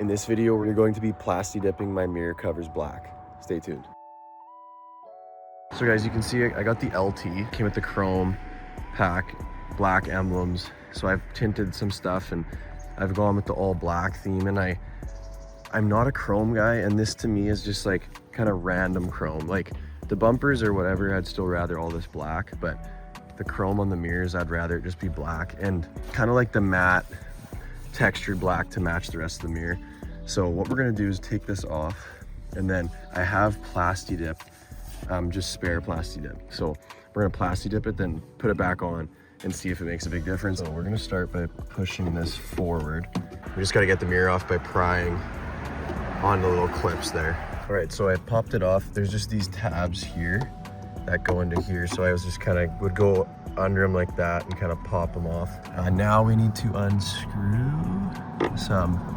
In this video, we're going to be plasti dipping my mirror covers black. Stay tuned. So guys, you can see I got the LT, came with the chrome pack, black emblems. So I've tinted some stuff and I've gone with the all black theme, and I'm not a chrome guy, and this to me is just like kind of random chrome. Like the bumpers or whatever, I'd still rather all this black, but the chrome on the mirrors, I'd rather it just be black and kind of like the matte textured black to match the rest of the mirror. So what we're gonna do is take this off, and then I have plasti dip, just spare plasti dip. So we're gonna plasti dip it, then put it back on and see if it makes a big difference. So we're gonna start by pushing this forward. We just gotta get the mirror off by prying on the little clips there. All right, so I popped it off. There's just these tabs here that go into here. So I was just kind of would go under them like that and kind of pop them off. Now we need to unscrew some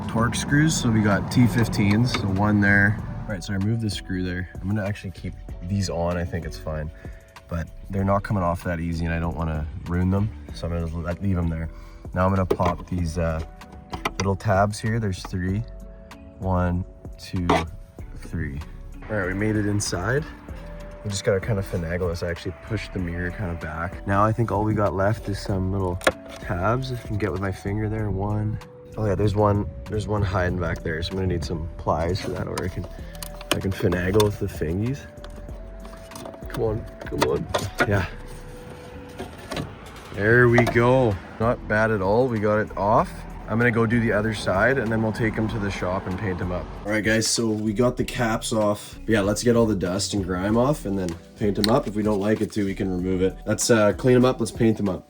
torque screws. So we got T15s, so one there. All right, so I removed the screw there. I'm gonna actually keep these on, I think it's fine. But they're not coming off that easy and I don't wanna ruin them. So I'm gonna leave them there. Now I'm gonna pop these little tabs here. There's 3. 1, 2, 3. All right, we made it inside. We just gotta kind of finagle this. I actually pushed the mirror kind of back. Now I think all we got left is some little tabs. I can get with my finger there. 1. Oh yeah, there's one hiding back there. So I'm gonna need some pliers for that, or I can finagle with the fingies. Come on. Yeah. There we go. Not bad at all. We got it off. I'm gonna go do the other side and then we'll take them to the shop and paint them up. All right guys, so we got the caps off. Yeah, let's get all the dust and grime off and then paint them up. If we don't like it too, we can remove it. Let's clean them up, let's paint them up.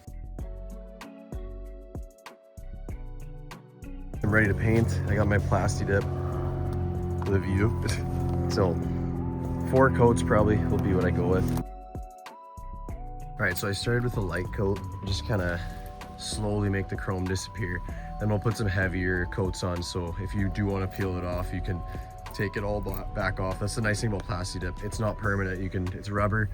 I'm ready to paint. I got my plasti dip for the view. So 4 coats probably will be what I go with. All right, so I started with a light coat, just kind of slowly make the chrome disappear. Then we'll put some heavier coats on, so if you do want to peel it off, you can take it all back off. That's the nice thing about plasti dip. It's not permanent. It's rubber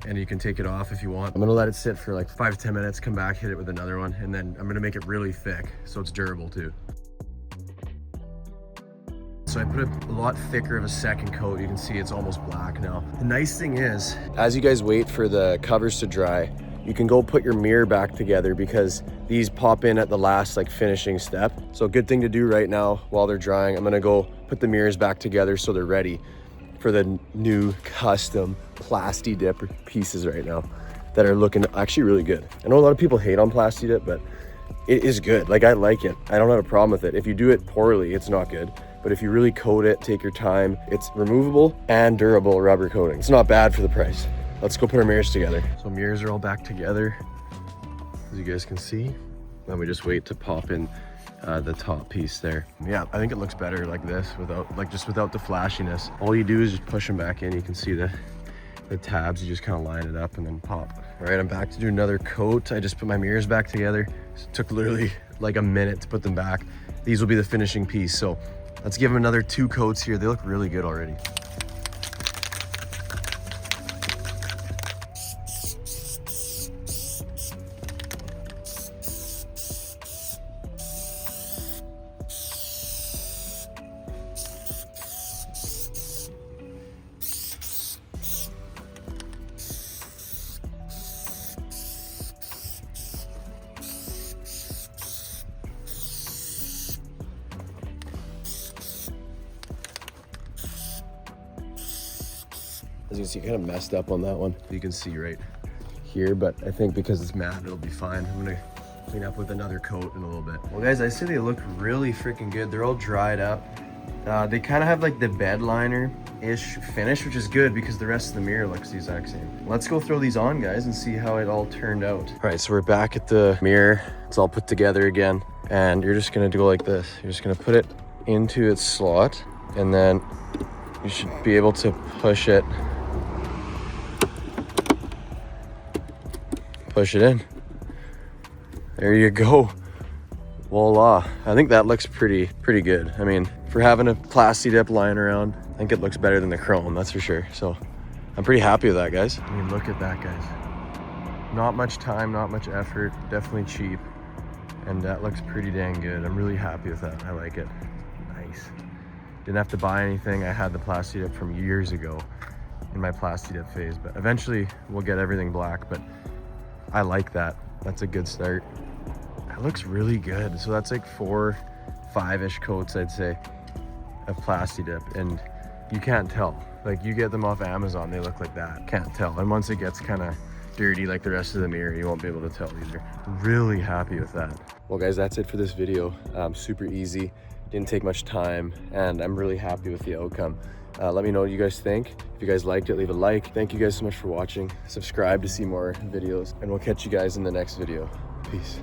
and you can take it off if you want. I'm gonna let it sit for like 5 to 10 minutes, come back, hit it with another one, and then I'm gonna make it really thick so it's durable too. So I put a lot thicker of a second coat. You can see it's almost black now. The nice thing is, as you guys wait for the covers to dry, you can go put your mirror back together because these pop in at the last like finishing step. So a good thing to do right now while they're drying. I'm gonna go put the mirrors back together so they're ready for the new custom plasti dip pieces right now that are looking actually really good. I know a lot of people hate on plasti dip, but it is good. Like, I like it. I don't have a problem with it. If you do it poorly, it's not good. But if you really coat it, take your time, it's removable and durable rubber coating. It's not bad for the price. Let's go put our mirrors together. So mirrors are all back together, as you guys can see. Then we just wait to pop in the top piece there. Yeah, I think it looks better like this, without the flashiness. All you do is just push them back in. You can see the tabs, you just kind of line it up and then pop. All right, I'm back to do another coat. I just put my mirrors back together. It took literally like a minute to put them back. These will be the finishing piece. So let's give them another 2 coats here. They look really good already. As you can see, kind of messed up on that one. You can see right here, but I think because it's matte, it'll be fine. I'm gonna clean up with another coat in a little bit. Well guys, I say they look really freaking good. They're all dried up. They kind of have like the bed liner-ish finish, which is good because the rest of the mirror looks the exact same. Let's go throw these on, guys, and see how it all turned out. All right, so we're back at the mirror. It's all put together again. And you're just gonna go like this. You're just gonna put it into its slot, and then you should be able to push it in. There you go. Voila. I think that looks pretty good. I mean, for having a plasti dip lying around, I think it looks better than the chrome, that's for sure. So I'm pretty happy with that, guys. I mean, look at that, guys. Not much time, not much effort, definitely cheap. And that looks pretty dang good. I'm really happy with that. I like it. nice. Didn't have to buy anything. I had the plasti dip from years ago in my plasti dip phase, but eventually we'll get everything black. But I like that. That's a good start. That looks really good. So that's like 4-5-ish coats, I'd say, of plasti dip, and you can't tell. Like, you get them off Amazon, they look like that. Can't tell. And once it gets kind of dirty like the rest of the mirror, you won't be able to tell either. Really happy with that. Well guys, that's it for this video. Super easy, didn't take much time, and I'm really happy with the outcome. Let me know what you guys think. If you guys liked it, leave a like. Thank you guys so much for watching. Subscribe to see more videos, and we'll catch you guys in the next video. Peace.